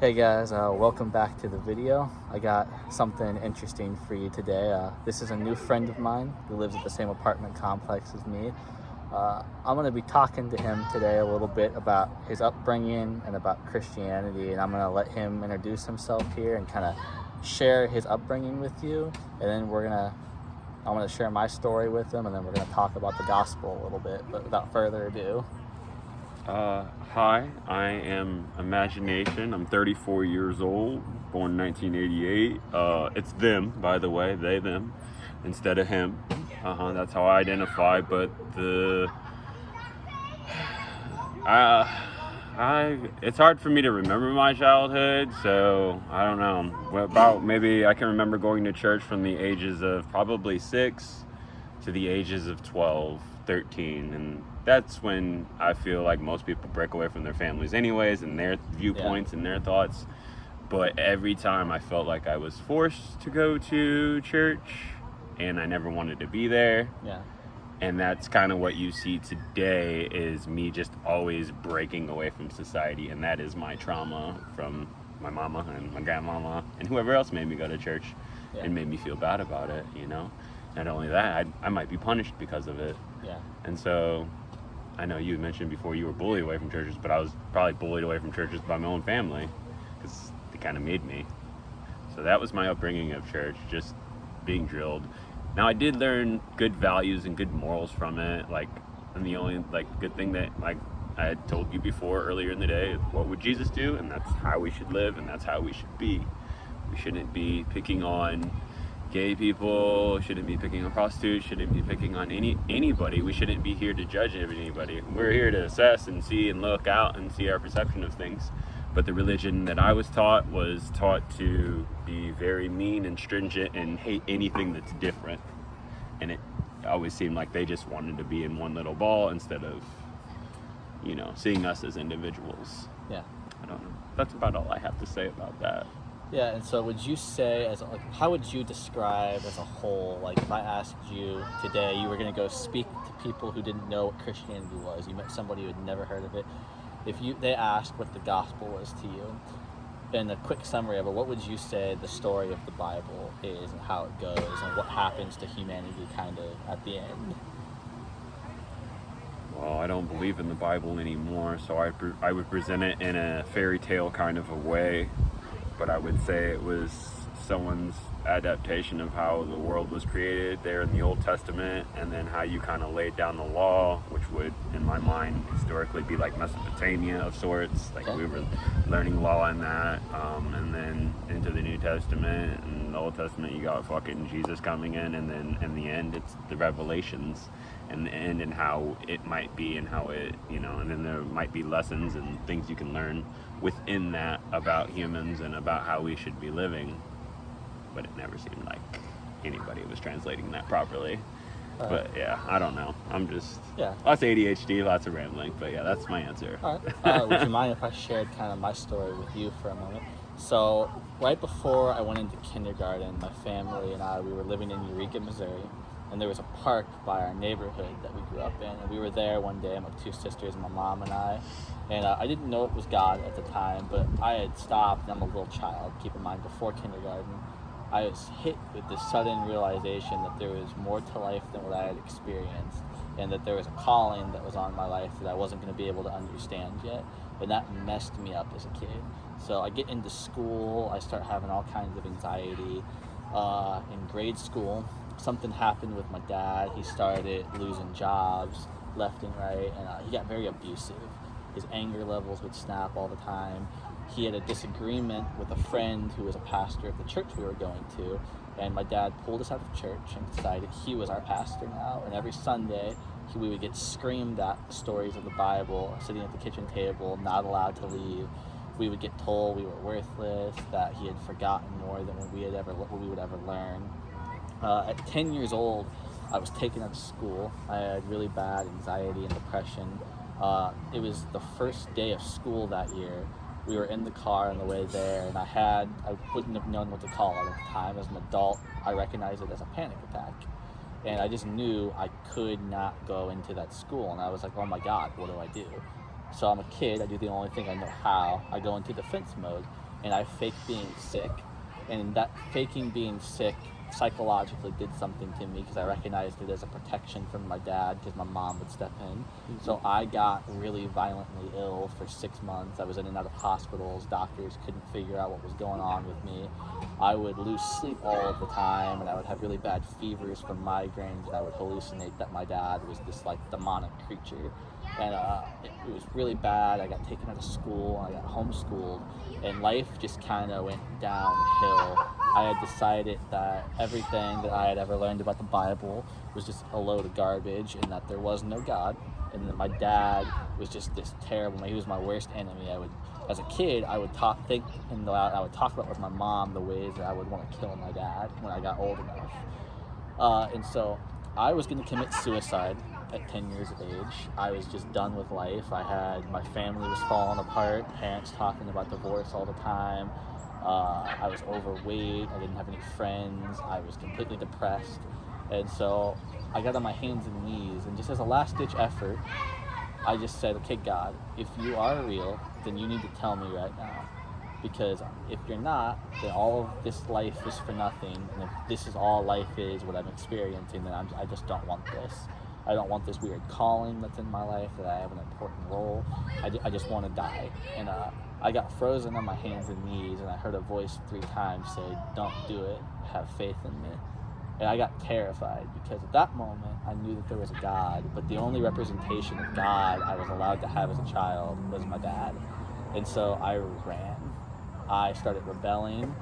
Hey guys, welcome back to the video. I got something interesting for you today. This is a new friend of mine who lives at the same apartment complex as me. I'm going to be talking to him today a little bit about his upbringing and about Christianity, and I'm going to let him introduce himself here and kind of share his upbringing with you, and then I'm going to share my story with him, and then we're going to talk about the gospel a little bit. But without further ado. Hi, I am Imagination. I'm 34 years old, born in 1988. It's them, by the way, they, them, instead of him. That's how I identify, but it's hard for me to remember my childhood, so I don't know. Maybe I can remember going to church from the ages of probably 6 to the ages of 12, 13, and that's when I feel like most people break away from their families anyways, and their viewpoints and their thoughts. But every time I felt like I was forced to go to church, and I never wanted to be there. Yeah. And that's kind of what you see today, is me just always breaking away from society, and that is my trauma from my mama and my grandmama and whoever else made me go to church and made me feel bad about it, you know? Not only that, I might be punished because of it. Yeah. And so I know you mentioned before you were bullied away from churches, but I was probably bullied away from churches by my own family because they kind of made me. So that was my upbringing of church, just being drilled. Now, I did learn good values and good morals from it. And the only good thing that I had told you before earlier in the day, what would Jesus do? And that's how we should live, and that's how we should be. We shouldn't be picking on gay people, shouldn't be picking on prostitutes, shouldn't be picking on anybody. We shouldn't be here to judge anybody. We're here to assess and see and look out and see our perception of things. But the religion that I was taught to be very mean and stringent and hate anything that's different. And it always seemed like they just wanted to be in one little ball instead of, seeing us as individuals. Yeah. I don't know. That's about all I have to say about that. Yeah, and so would you say, how would you describe as a whole, if I asked you today, you were going to go speak to people who didn't know what Christianity was, you met somebody who had never heard of it, they asked what the gospel was to you, in a quick summary of it, what would you say the story of the Bible is and how it goes and what happens to humanity kind of at the end? Well, I don't believe in the Bible anymore, so I would present it in a fairy tale kind of a way. But I would say it was someone's adaptation of how the world was created there in the Old Testament, and then how you kind of laid down the law, which would, in my mind, historically be like Mesopotamia of sorts. We were learning law in that, and then into the New Testament and the Old Testament, you got fucking Jesus coming in, and then in the end, it's the revelations and the end and how it might be and how it, and then there might be lessons and things you can learn within that about humans and about how we should be living. But it never seemed like anybody was translating that properly. But yeah, I don't know. I'm just lots of ADHD, lots of rambling. But yeah, that's my answer. All right. Would you mind if I shared kind of my story with you for a moment? So right before I went into kindergarten, my family and we were living in Eureka, Missouri, and there was a park by our neighborhood that we grew up in, and we were there one day, my two sisters, my mom and I, and I didn't know it was God at the time, but I had stopped, and I'm a little child, keep in mind, before kindergarten. I was hit with this sudden realization that there was more to life than what I had experienced, and that there was a calling that was on my life that I wasn't going to be able to understand yet, and that messed me up as a kid. So I get into school, I start having all kinds of anxiety. In grade school, something happened with my dad. He started losing jobs left and right, and he got very abusive. His anger levels would snap all the time. He had a disagreement with a friend who was a pastor of the church we were going to, and my dad pulled us out of church and decided he was our pastor now, and every Sunday we would get screamed at the stories of the Bible, sitting at the kitchen table, not allowed to leave. We would get told we were worthless, that he had forgotten more than what we would ever learn. At 10 years old, I was taken out of school. I had really bad anxiety and depression. It was the first day of school that year. We were in the car on the way there, and I wouldn't have known what to call it at the time. As an adult, I recognized it as a panic attack. And I just knew I could not go into that school. And I was like, oh my God, what do I do? So I'm a kid, I do the only thing I know how. I go into defense mode. and I faked being sick, and that faking being sick psychologically did something to me because I recognized it as a protection from my dad because my mom would step in. So I got really violently ill for 6 months. I was in and out of hospitals. Doctors couldn't figure out what was going on with me. I would lose sleep all of the time, and I would have really bad fevers from migraines, and I would hallucinate that my dad was this like demonic creature. And it was really bad. I got taken out of school, I got homeschooled, and life just kind of went downhill. I had decided that everything that I had ever learned about the Bible was just a load of garbage, and that there was no God, and that my dad was just this terrible. He was my worst enemy. As a kid, I would talk about with my mom the ways that I would want to kill my dad when I got old enough. And so I was going to commit suicide at 10 years of age. I was just done with life. My family was falling apart, parents talking about divorce all the time. I was overweight, I didn't have any friends, I was completely depressed. And so I got on my hands and knees, and just as a last-ditch effort, I just said, okay, God, if you are real, then you need to tell me right now. Because if you're not, then all of this life is for nothing. And if this is all life is, what I'm experiencing, then I just don't want this. I don't want this weird calling that's in my life, that I have an important role. I just want to die. And I got frozen on my hands and knees, and I heard a voice 3 times say, don't do it, have faith in me. And I got terrified because at that moment I knew that there was a God, but the only representation of God I was allowed to have as a child was my dad. And so I ran. I started rebelling.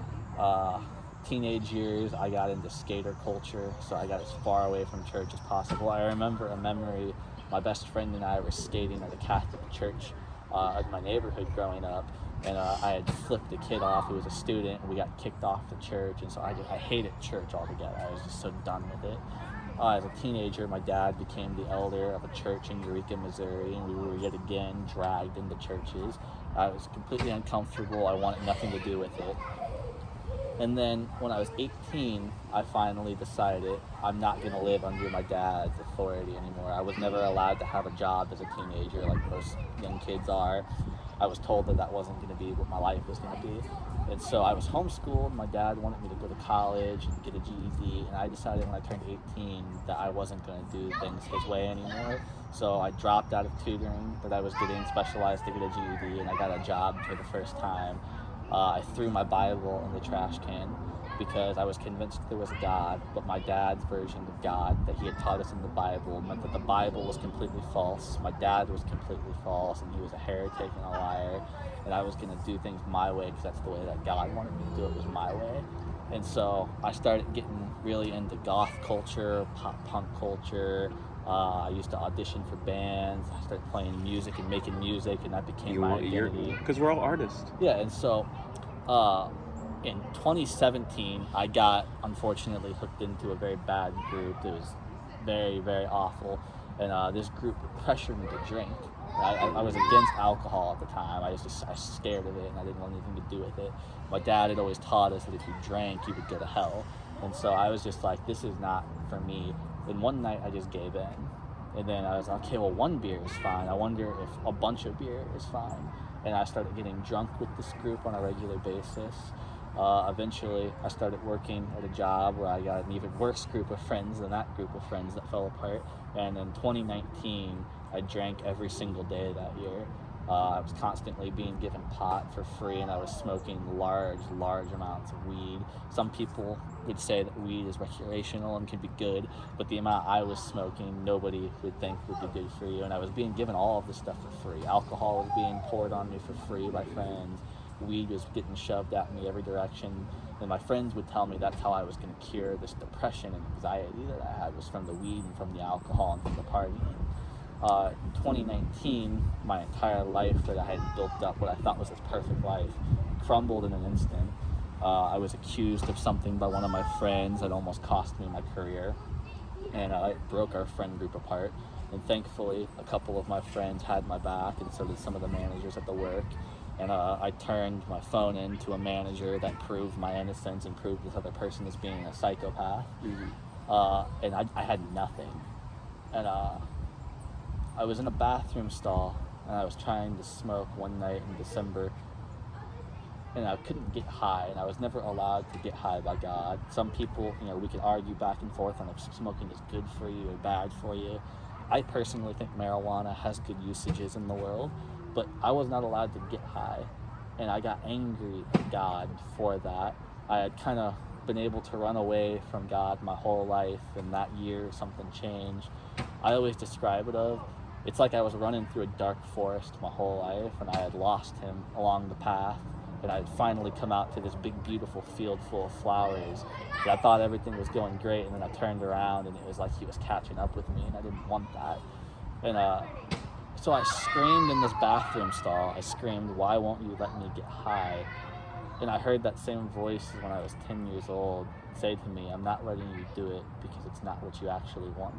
Teenage years, I got into skater culture, so I got as far away from church as possible. I remember a memory, my best friend and I were skating at a Catholic church in my neighborhood growing up, and I had flipped a kid off who was a student, and we got kicked off the church, and so I hated church altogether. I was just so done with it. As a teenager, my dad became the elder of a church in Eureka, Missouri, and we were yet again dragged into churches. I was completely uncomfortable. I wanted nothing to do with it. And then when I was 18, I finally decided I'm not going to live under my dad's authority anymore. I was never allowed to have a job as a teenager like most young kids are. I was told that wasn't going to be what my life was going to be. And so I was homeschooled. My dad wanted me to go to college and get a GED. And I decided when I turned 18 that I wasn't going to do things his way anymore. So I dropped out of tutoring that I was getting specialized to get a GED, and I got a job for the first time. I threw my Bible in the trash can because I was convinced there was a God, but my dad's version of God that he had taught us in the Bible meant that the Bible was completely false, my dad was completely false, and he was a heretic and a liar, and I was going to do things my way because that's the way that God wanted me to do it, was my way. And so I started getting really into goth culture, pop punk culture. I used to audition for bands. I started playing music and making music, and that became my identity. Because we're all artists. Yeah, and so in 2017, I got, unfortunately, hooked into a very bad group. It was very, very awful. And this group pressured me to drink. I was against alcohol at the time. I was scared of it, and I didn't want anything to do with it. My dad had always taught us that if you drank, you would go to hell. And so I was just like, this is not for me. And one night I just gave in. And then I was like, okay, well, 1 beer is fine. I wonder if a bunch of beer is fine. And I started getting drunk with this group on a regular basis. Eventually, I started working at a job where I got an even worse group of friends than that group of friends that fell apart. And in 2019, I drank every single day that year. I was constantly being given pot for free, and I was smoking large amounts of weed. Some people would say that weed is recreational and can be good, but the amount I was smoking, nobody would think would be good for you. And I was being given all of this stuff for free. Alcohol was being poured on me for free by friends. Weed was getting shoved at me every direction. And my friends would tell me that's how I was going to cure this depression and anxiety that I had, was from the weed and from the alcohol and from the partying. In 2019, my entire life that I had built up, what I thought was this perfect life, crumbled in an instant. I was accused of something by one of my friends that almost cost me my career, and it broke our friend group apart. And thankfully, a couple of my friends had my back, and so did some of the managers at the work. And I turned my phone in to a manager that proved my innocence and proved this other person as being a psychopath. Mm-hmm. And I had nothing. And I was in a bathroom stall, and I was trying to smoke one night in December, and I couldn't get high, and I was never allowed to get high by God. Some people, we could argue back and forth on if smoking is good for you or bad for you. I personally think marijuana has good usages in the world, but I was not allowed to get high, and I got angry at God for that. I had kind of been able to run away from God my whole life, and that year something changed. I always describe it's like I was running through a dark forest my whole life, and I had lost him along the path, and I had finally come out to this big beautiful field full of flowers, and I thought everything was going great, and then I turned around and it was like he was catching up with me, and I didn't want that. And so I screamed in this bathroom stall. I screamed, "Why won't you let me get high?" And I heard that same voice when I was 10 years old say to me, "I'm not letting you do it because it's not what you actually want."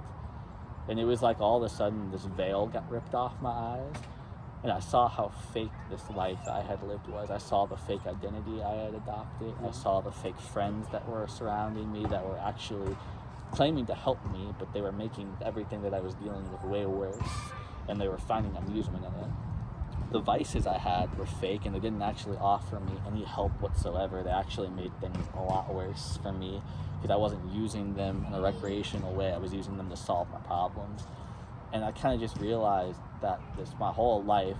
And it was like all of a sudden this veil got ripped off my eyes, and I saw how fake this life I had lived was. I saw the fake identity I had adopted. I saw the fake friends that were surrounding me that were actually claiming to help me, but they were making everything that I was dealing with way worse, and they were finding amusement in it. The vices I had were fake, and they didn't actually offer me any help whatsoever. They actually made things a lot worse for me because I wasn't using them in a recreational way. I was using them to solve my problems. And I kind of just realized that my whole life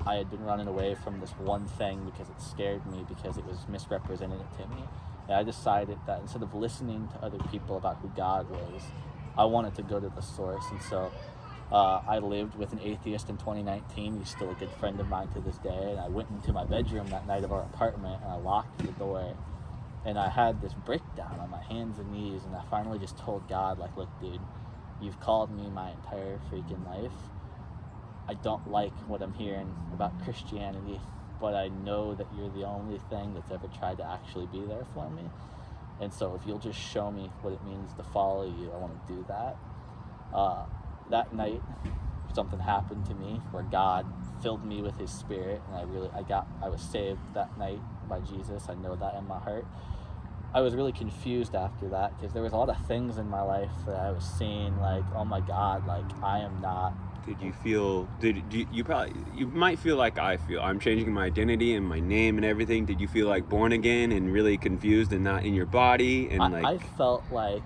I had been running away from this one thing because it scared me, because it was misrepresented to me. And I decided that instead of listening to other people about who God was, I wanted to go to the source. And so I lived with an atheist in 2019. He's still a good friend of mine to this day. And I went into my bedroom that night of our apartment, and I locked the door. And I had this breakdown on my hands and knees, and I finally just told God, like, "Look, dude, you've called me my entire freaking life. I don't like what I'm hearing about Christianity, but I know that you're the only thing that's ever tried to actually be there for me. And so if you'll just show me what it means to follow you, I want to do that." That night, something happened to me where God filled me with his spirit, and I was saved that night by Jesus. I know that in my heart. I was really confused after that because there was a lot of things in my life that I was seeing, like, oh my God, like, I am not. You might feel like I feel. I'm changing my identity and my name and everything. Did you feel like born again and really confused and not in your body? And I felt like,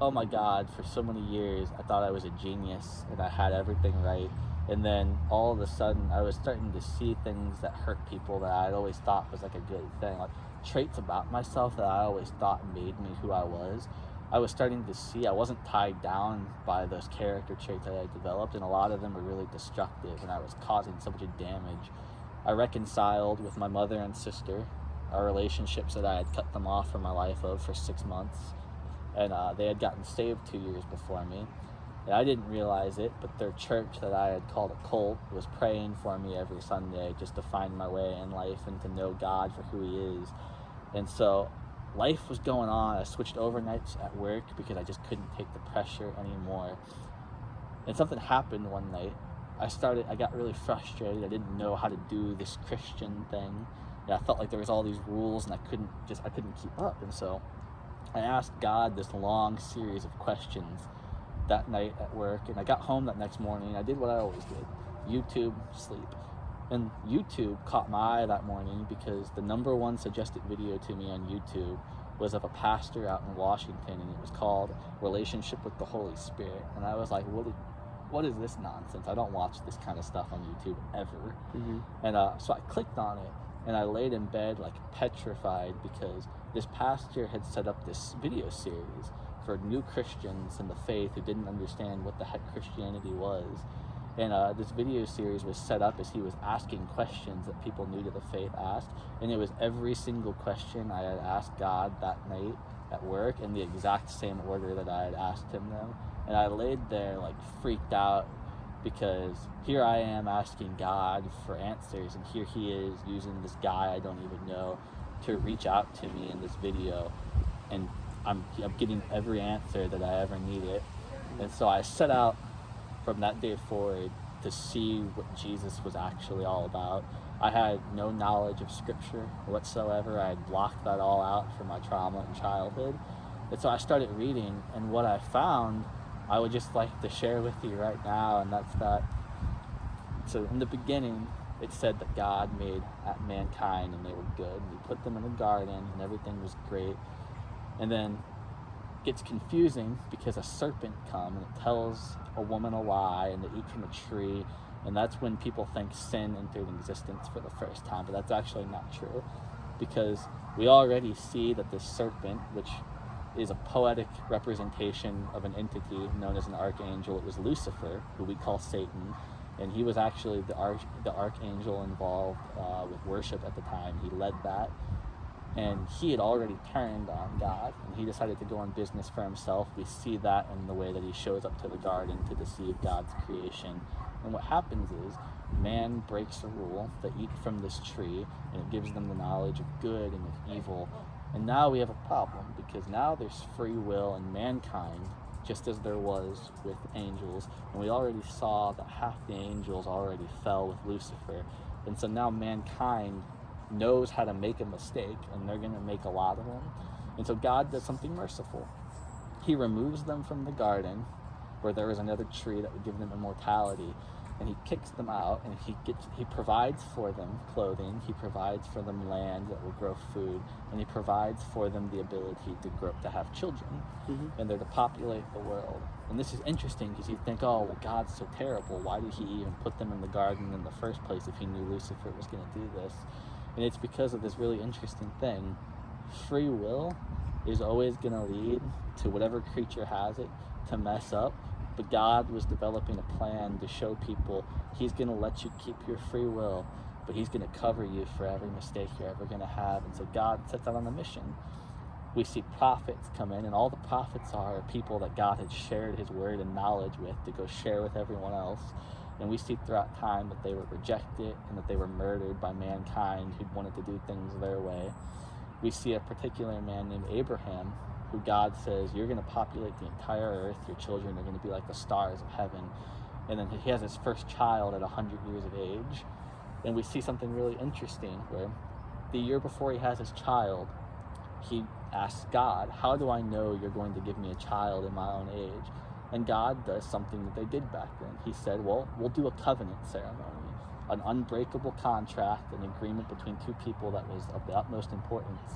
oh my God, for so many years I thought I was a genius and I had everything right, and then all of a sudden I was starting to see things that hurt people that I'd always thought was like a good thing, like traits about myself that I always thought made me who I was. I was starting to see I wasn't tied down by those character traits that I developed, and a lot of them were really destructive, and I was causing so much damage. I reconciled with my mother and sister, our relationships that I had cut them off from my life for 6 months. And they had gotten saved 2 years before me. And I didn't realize it, but their church that I had called a cult was praying for me every Sunday just to find my way in life and to know God for who he is. And so life was going on. I switched overnights at work because I just couldn't take the pressure anymore. And something happened one night. I got really frustrated. I didn't know how to do this Christian thing. And I felt like there was all these rules and I couldn't keep up. And so I asked God this long series of questions that night at work, and I got home that next morning. I did what I always did: YouTube, sleep. And YouTube caught my eye that morning because the number one suggested video to me on YouTube was of a pastor out in Washington, and it was called Relationship with the Holy Spirit. And I was like, what is this nonsense? I don't watch this kind of stuff on YouTube ever. Mm-hmm. And so I clicked on it, and I laid in bed like petrified because this pastor had set up this video series for new Christians in the faith who didn't understand what the heck Christianity was. And this video series was set up as he was asking questions that people new to the faith asked. And it was every single question I had asked God that night at work in the exact same order that I had asked him them. And I laid there like freaked out because here I am asking God for answers, and here he is using this guy I don't even know to reach out to me in this video, and I'm getting every answer that I ever needed. And so I set out from that day forward to see what Jesus was actually all about. I had no knowledge of scripture whatsoever. I had blocked that all out from my trauma in childhood. And so I started reading, and what I found I would just like to share with you right now, and that's that. So in the beginning, it said that God made mankind and they were good. And he put them in a garden and everything was great. And then it gets confusing because a serpent comes and it tells a woman a lie and they eat from a tree. And that's when people think sin entered existence for the first time. But that's actually not true, because we already see that this serpent, which is a poetic representation of an entity known as an archangel, it was Lucifer, who we call Satan. And he was actually the archangel involved with worship at the time. He led that. And he had already turned on God, and he decided to go on business for himself. We see that in the way that he shows up to the garden to deceive God's creation. And what happens is, man breaks a rule. They eat from this tree, and it gives them the knowledge of good and of evil. And now we have a problem, because now there's free will in mankind, just as there was with angels. And we already saw that half the angels already fell with Lucifer. And so now mankind knows how to make a mistake, and they're going to make a lot of them. And so God does something merciful. He removes them from the garden where there was another tree that would give them immortality, and he kicks them out, and he provides for them clothing, he provides for them land that will grow food, and he provides for them the ability to have children, and they're to populate the world. And this is interesting because you think, oh, well, God's so terrible, why did he even put them in the garden in the first place if he knew Lucifer was going to do this? And it's because of this really interesting thing. Free will is always going to lead to whatever creature has it to mess up. But God was developing a plan to show people he's going to let you keep your free will, but he's going to cover you for every mistake you're ever going to have. And so God sets out on a mission. We see prophets come in, and all the prophets are people that God had shared his word and knowledge with to go share with everyone else. And we see throughout time that they were rejected and that they were murdered by mankind who wanted to do things their way. We see a particular man named Abraham, who God says, you're going to populate the entire earth, your children are going to be like the stars of heaven. And then he has his first child at 100 years of age. And we see something really interesting where the year before he has his child, he asks God, how do I know you're going to give me a child in my own age? And God does something that they did back then. He said, well, we'll do a covenant ceremony, an unbreakable contract, an agreement between two people that was of the utmost importance.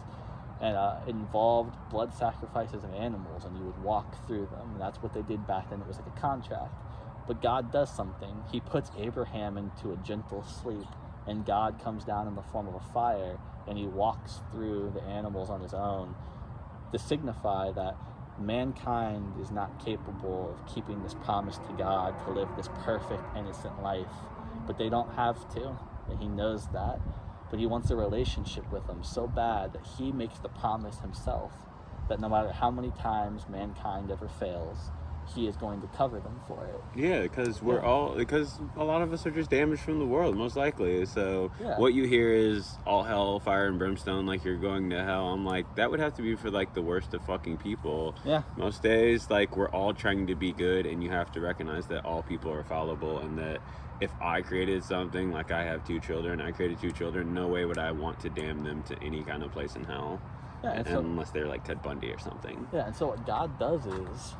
And it involved blood sacrifices of animals, and you would walk through them. And that's what they did back then. It was like a contract. But God does something. He puts Abraham into a gentle sleep, and God comes down in the form of a fire, and he walks through the animals on his own to signify that mankind is not capable of keeping this promise to God to live this perfect, innocent life. But they don't have to, and he knows that. But he wants a relationship with them so bad that he makes the promise himself that no matter how many times mankind ever fails, he is going to cover them for it. Yeah, because because a lot of us are just damaged from the world, most likely. So what you hear is all hell, fire and brimstone, like you're going to hell. I'm like, that would have to be for like the worst of fucking people. Yeah. Most days, like, we're all trying to be good, and you have to recognize that all people are fallible, and that if I created something, like I have two children, no way would I want to damn them to any kind of place in hell. Yeah, unless they're like Ted Bundy or something. Yeah, and so what God does is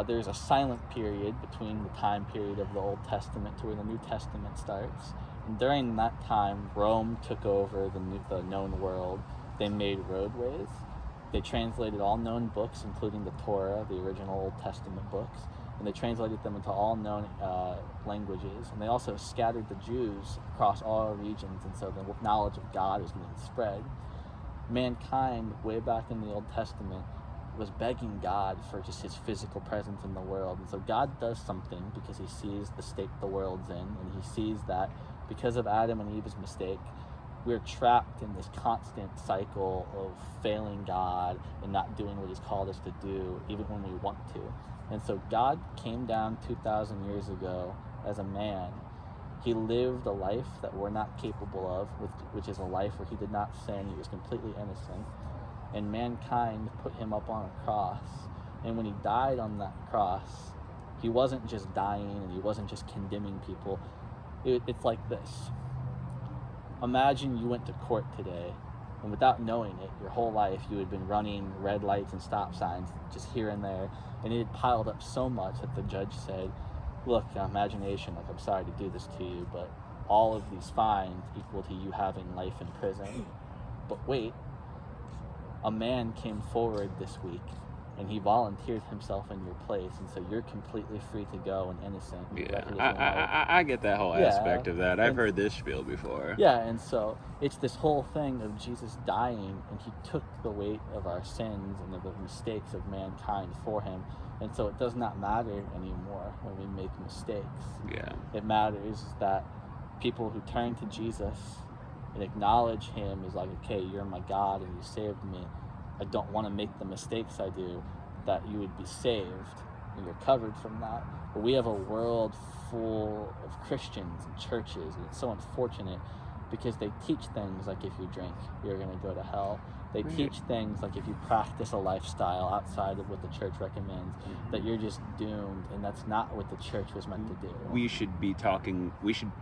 there's a silent period between the time period of the Old Testament to where the New Testament starts. And during that time, Rome took over the known world. They made roadways. They translated all known books, including the Torah, the original Old Testament books, and they translated them into all known languages. And they also scattered the Jews across all regions, and so the knowledge of God was going to spread. Mankind, way back in the Old Testament, was begging God for just his physical presence in the world. And so God does something because he sees the state the world's in, and he sees that because of Adam and Eve's mistake, we're trapped in this constant cycle of failing God and not doing what he's called us to do, even when we want to. And so God came down 2,000 years ago as a man. He lived a life that we're not capable of, which is a life where he did not sin. He was completely innocent. And mankind put him up on a cross. And when he died on that cross, he wasn't just dying and he wasn't just condemning people. It's like this. Imagine you went to court today, and without knowing it, your whole life you had been running red lights and stop signs just here and there, and it had piled up so much that the judge said, look, imagination, like, I'm sorry to do this to you, but all of these fines equal to you having life in prison. But wait, a man came forward this week and he volunteered himself in your place, and so you're completely free to go and innocent. Yeah, I get that whole aspect of that. I've heard this spiel before. Yeah, and so it's this whole thing of Jesus dying, and he took the weight of our sins and of the mistakes of mankind for him, and so it does not matter anymore when we make mistakes. Yeah. It matters that people who turn to Jesus and acknowledge him as like, okay, you're my God and you saved me. I don't want to make the mistakes I do, that you would be saved and you're covered from that. But we have a world full of Christians and churches, and it's so unfortunate because they teach things like if you drink, you're going to go to hell. They teach things like if you practice a lifestyle outside of what the church recommends, that you're just doomed, and that's not what the church was meant to do. We should be talking,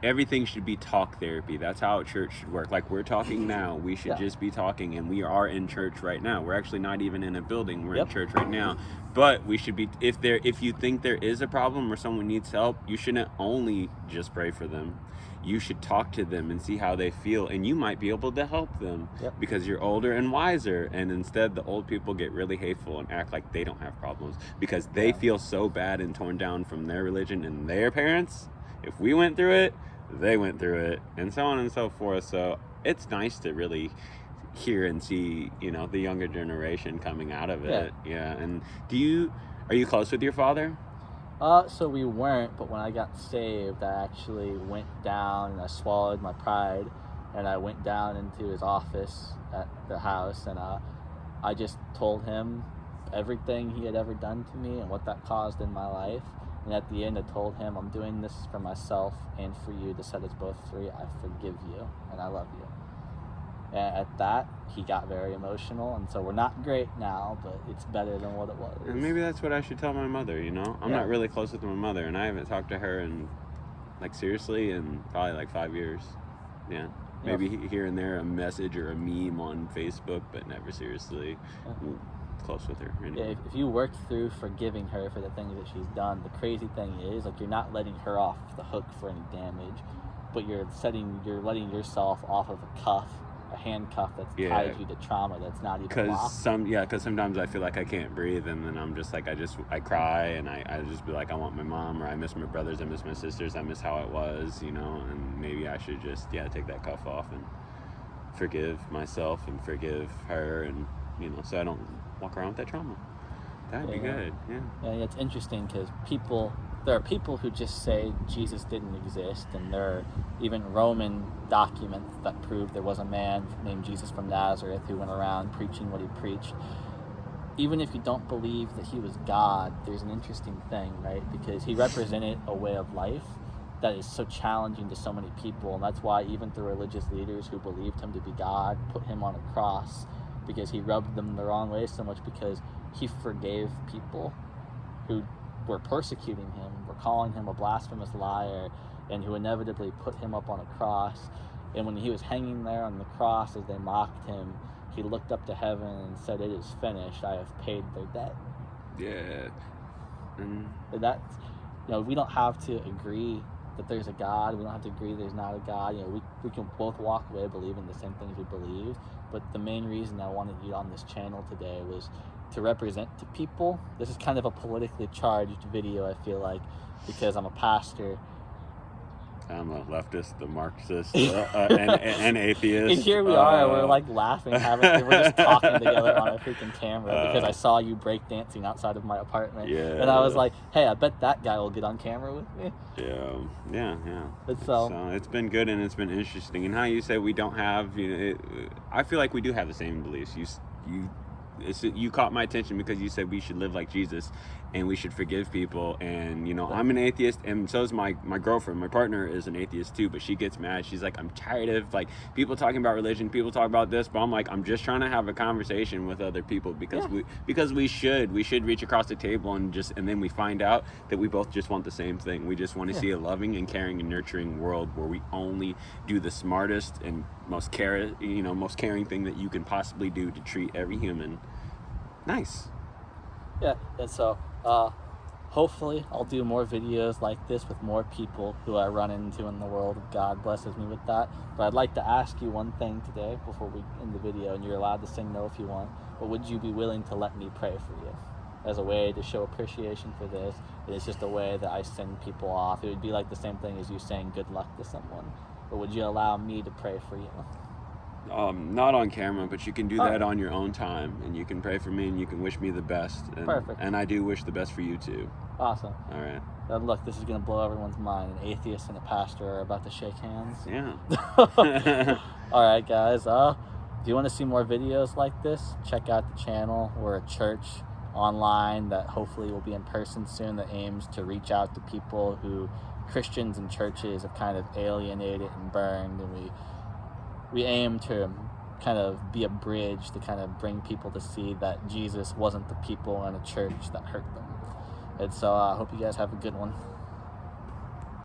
everything should be talk therapy. That's how church should work. Like we're talking now, we should just be talking, and we are in church right now. We're actually not even in a building, we're in church right now. But we should be, if you think there is a problem or someone needs help, you shouldn't only just pray for them. You should talk to them and see how they feel, and you might be able to help them because you're older and wiser. And instead, the old people get really hateful and act like they don't have problems because they feel so bad and torn down from their religion and their parents. If we went through it, they went through it, and so on and so forth. So it's nice to really hear and see, the younger generation coming out of it. Yeah. And are you close with your father? So we weren't, but when I got saved, I actually went down and I swallowed my pride, and I went down into his office at the house, and I just told him everything he had ever done to me and what that caused in my life. And at the end, I told him, I'm doing this for myself and for you to set us both free. I forgive you and I love you. And at that, he got very emotional, and so we're not great now, but it's better than what it was. And maybe that's what I should tell my mother, I'm not really close with my mother, and I haven't talked to her in, seriously, in probably 5 years. Yeah. Maybe here and there a message or a meme on Facebook, but never seriously close with her. Anyway. Yeah, if you work through forgiving her for the things that she's done, the crazy thing is, you're not letting her off the hook for any damage, but you're letting yourself off of a cuff, a handcuff that's tied you to trauma that's not even locked. Because sometimes I feel like I can't breathe, and then I'm just I cry, and I just be like, I want my mom, or I miss my brothers, I miss my sisters, I miss how it was, and maybe I should just take that cuff off and forgive myself and forgive her, and so I don't walk around with that trauma. That'd be good. Yeah, it's interesting because there are people who just say Jesus didn't exist, and there are even Roman documents that prove there was a man named Jesus from Nazareth who went around preaching what he preached. Even if you don't believe that he was God, there's an interesting thing, right? Because he represented a way of life that is so challenging to so many people, and that's why even the religious leaders who believed him to be God put him on a cross, because he rubbed them the wrong way so much, because he forgave people who were persecuting him, were calling him a blasphemous liar, and who inevitably put him up on a cross. And when he was hanging there on the cross as they mocked him, he looked up to heaven and said, "It is finished. I have paid their debt." Yeah. And that's, we don't have to agree that there's a God. We don't have to agree there's not a God. We can both walk away believing the same things we believe. But the main reason I wanted you on this channel today was to represent to people. This is kind of a politically charged video, I feel like, because I'm a pastor. I'm a leftist, a Marxist, and atheist. And here we are, we're laughing, we're just talking together on a freaking camera because I saw you breakdancing outside of my apartment. Yeah. And I was like, hey, I bet that guy will get on camera with me. Yeah. So it's been good and it's been interesting. And how you say we don't have, I feel like we do have the same beliefs. You caught my attention because you said we should live like Jesus and we should forgive people, and I'm an atheist, and so is my girlfriend. My partner is an atheist too, but she gets mad. She's like, I'm tired of people talking about religion, people talk about this, but I'm like, I'm just trying to have a conversation with other people because we should reach across the table and then we find out that we both just want the same thing. We just want to see a loving and caring and nurturing world where we only do the smartest and most caring thing that you can possibly do to treat every human nice. Yeah, and so hopefully I'll do more videos like this with more people who I run into in the world. If God blesses me with that. But I'd like to ask you one thing today before we end the video, and you're allowed to say no if you want. But would you be willing to let me pray for you? As a way to show appreciation for this. It's just a way that I send people off. It would be like the same thing as you saying good luck to someone. But would you allow me to pray for you? Not on camera, but you can do that on your own time, and you can pray for me, and you can wish me the best. And, Perfect. And I do wish the best for you too. Awesome. All right. Look, this is going to blow everyone's mind. An atheist and a pastor are about to shake hands. Yeah. All right, guys. Do you want to see more videos like this? Check out the channel. We're a church online that hopefully will be in person soon, that aims to reach out to people who Christians and churches have kind of alienated and burned, and we aim to kind of be a bridge to kind of bring people to see that Jesus wasn't the people in a church that hurt them. And so I hope you guys have a good one.